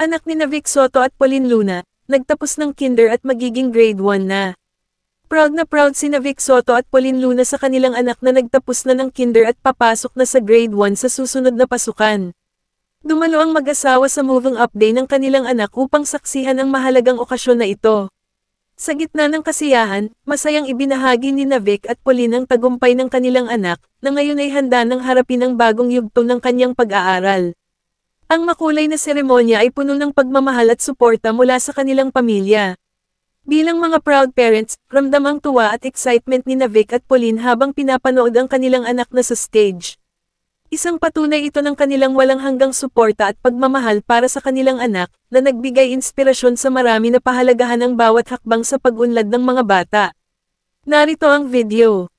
Anak ni Vic Soto at Pauline Luna, nagtapos ng kinder at magiging grade 1 na. Proud na proud si Vic Soto at Pauline Luna sa kanilang anak na nagtapos na ng kinder at papasok na sa grade 1 sa susunod na pasukan. Dumalo ang mag-asawa sa moving up day ng kanilang anak upang saksihan ang mahalagang okasyon na ito. Sa gitna ng kasiyahan, masayang ibinahagi ni Vic at Pauline ang tagumpay ng kanilang anak, na ngayon ay handa ng harapin ang bagong yugto ng kanyang pag-aaral. Ang makulay na seremonya ay puno ng pagmamahal at suporta mula sa kanilang pamilya. Bilang mga proud parents, ramdam ang tuwa at excitement ni Vic at Pauline habang pinapanood ang kanilang anak na sa stage. Isang patunay ito ng kanilang walang hanggang suporta at pagmamahal para sa kanilang anak, na nagbigay inspirasyon sa marami na pahalagahan ang bawat hakbang sa pag-unlad ng mga bata. Narito ang video.